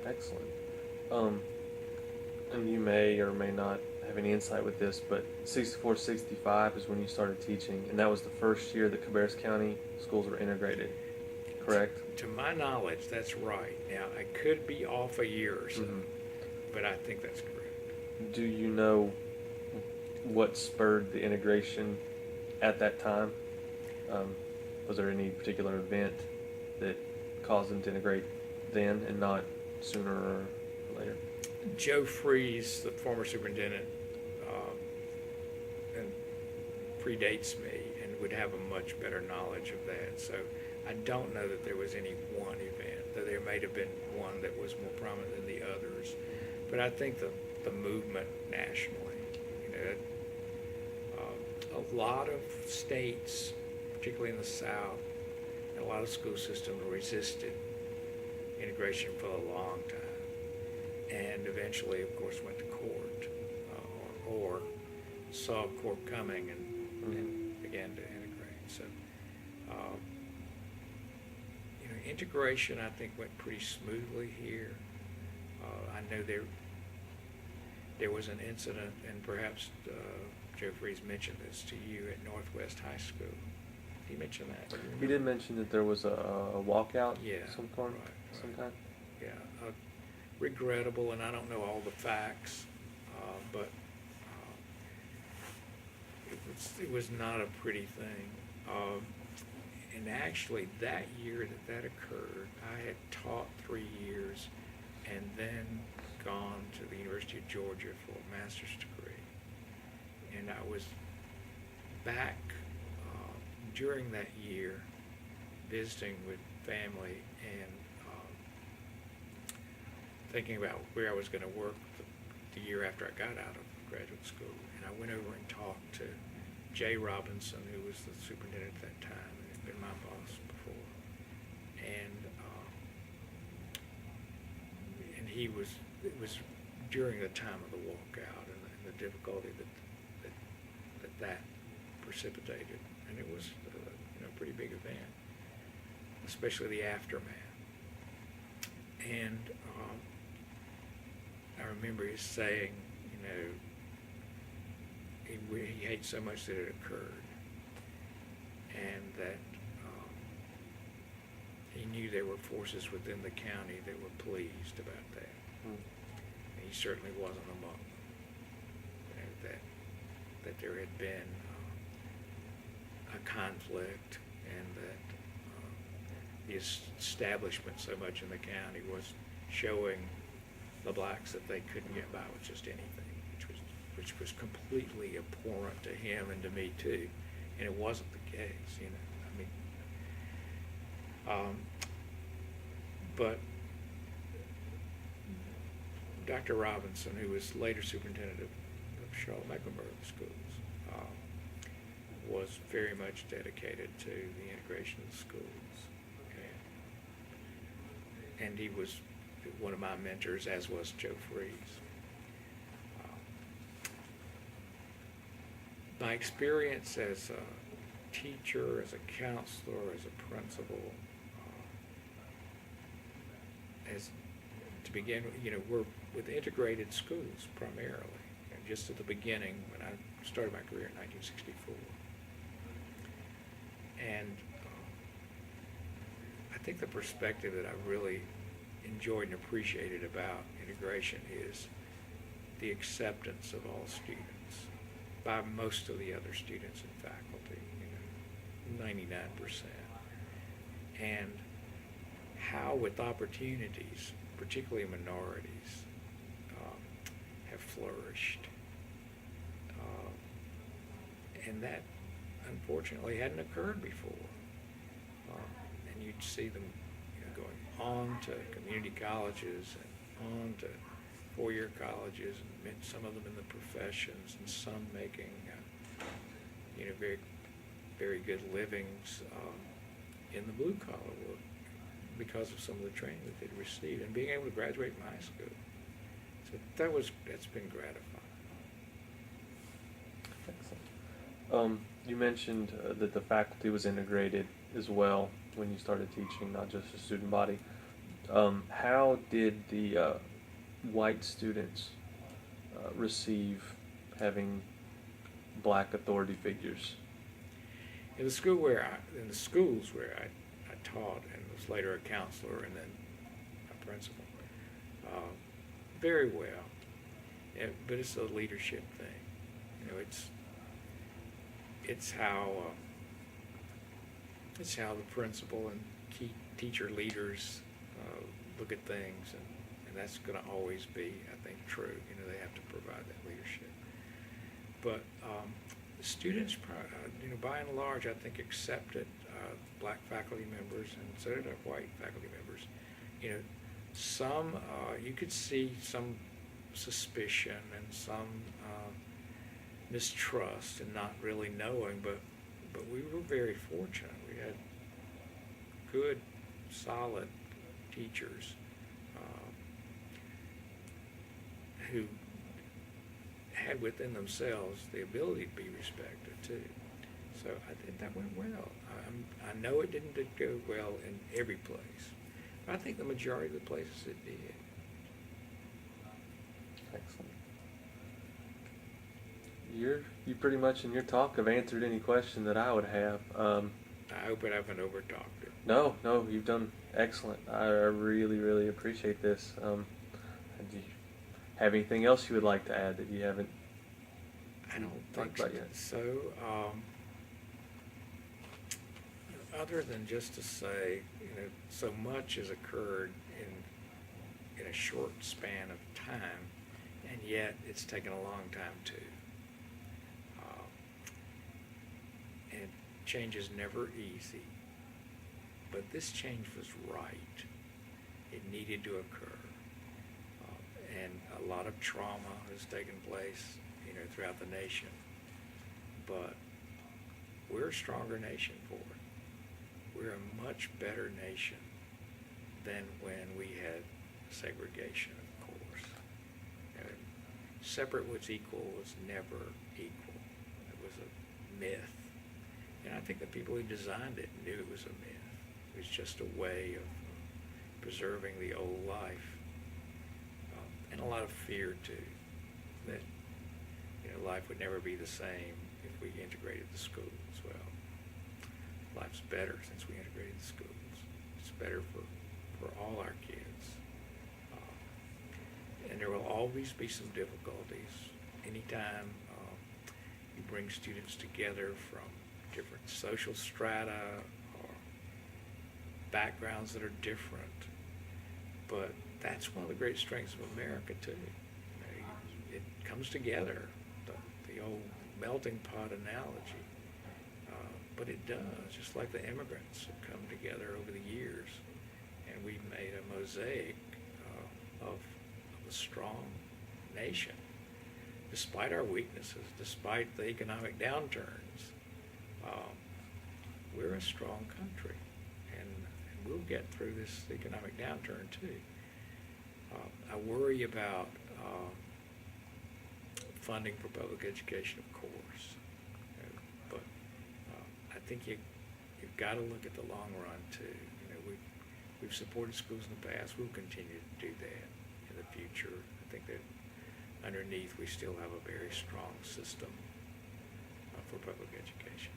Excellent. Um, and you may or may not have any insight with this, but 64, 65 is when you started teaching, and that was the first year that Cabarrus County schools were integrated, correct? To my knowledge, that's right. Now, I could be off a year or so, Mhm. but I think that's correct. Do you know what spurred the integration at that time? Um, was there any particular event that caused them to integrate then and not sooner or later? Joe Freeze, the former superintendent, and predates me and would have a much better knowledge of that. So I don't know that there was any one event, though there may have been one that was more prominent than the others. But I think the movement nationally, you know, a lot of states, particularly in the South, and a lot of school systems resisted integration for a long time, and eventually, of course, went to court or saw court coming and began to integrate. So, integration I think went pretty smoothly here. I know there was an incident, and perhaps Joe Freeze mentioned this to you at Northwest High School. Did he mention that? He did mention that there was a walkout, Yeah, some right. kind. Yeah, regrettable, and I don't know all the facts, but it was not a pretty thing. And actually, that year that occurred, I had taught 3 years and then gone to the University of Georgia for a master's degree. And I was back during that year visiting with family and thinking about where I was going to work the year after I got out of graduate school. And I went over and talked to Jay Robinson, who was the superintendent at that time and had been my boss before. And it was during the time of the walkout and the difficulty that precipitated. And it was a pretty big event, especially the aftermath. And I remember his saying, he hates so much that it occurred, and that he knew there were forces within the county that were pleased about that. And he certainly wasn't among them. That there had been a conflict, and that the establishment so much in the county was showing the blacks that they couldn't get by with just anything, which was completely abhorrent to him and to me too, and it wasn't the case, but Dr. Robinson, who was later superintendent of Charlotte-Mecklenburg schools, was very much dedicated to the integration of the schools, and he was one of my mentors, as was Joe Freeze. My experience as a teacher, as a counselor, as a principal, to begin with, we're with integrated schools primarily. Just at the beginning, when I started my career in 1964. And I think the perspective that I really enjoyed and appreciated about integration is the acceptance of all students by most of the other students and faculty, 99%. And how with opportunities, particularly minorities, have flourished. And that, unfortunately, hadn't occurred before. And you'd see them going on to community colleges and on to four-year colleges, and some of them in the professions, and some making very, very good livings in the blue-collar work because of some of the training that they'd received and being able to graduate from high school. So that's been gratifying. Excellent. You mentioned that the faculty was integrated as well when you started teaching, not just the student body. How did the white students receive having black authority figures? In the schools where I taught and was later a counselor and then a principal, very well. Yeah, but it's a leadership thing. You know, it's how the principal and key teacher leaders look at things, and that's going to always be, I think, true. You know, they have to provide that leadership. But the students, you know, by and large, I think accepted black faculty members, and so did our white faculty members. You know, some you could see some suspicion and some mistrust and not really knowing, but we were very fortunate. We had good, solid teachers who had within themselves the ability to be respected too. So I think that went well. I know it didn't go well in every place, but I think the majority of the places it did. Excellent. You pretty much in your talk have answered any question that I would have. I hope I haven't overtalked it. No, you've done excellent. I really, really appreciate this. Do you have anything else you would like to add that you haven't I don't think talked about yet? so. Other than just to say, you know, so much has occurred in a short span of time, and yet it's taken a long time too. And change is never easy, but this change was right. It needed to occur. And a lot of trauma has taken place, you know, throughout the nation. But we're a stronger nation for it. We're a much better nation than when we had segregation, of course. And separate was equal was never equal. It was a myth. And I think the people who designed it knew it was a myth. It was just a way of preserving the old life. And a lot of fear too, that, you know, life would never be the same if we integrated the schools. Well, life's better since we integrated the schools. It's better for all our kids. And there will always be some difficulties. Anytime you bring students together from different social strata or backgrounds that are different, but that's one of the great strengths of America too. You know, it comes together, the old melting pot analogy. But it does, just like the immigrants have come together over the years, and we've made a mosaic of a strong nation. Despite our weaknesses, despite the economic downturns, we're a strong country, and we'll get through this economic downturn too. I worry about funding for public education, of course, but I think you've got to look at the long run too. You know, we've supported schools in the past. We'll continue to do that in the future. I think that underneath we still have a very strong system for public education.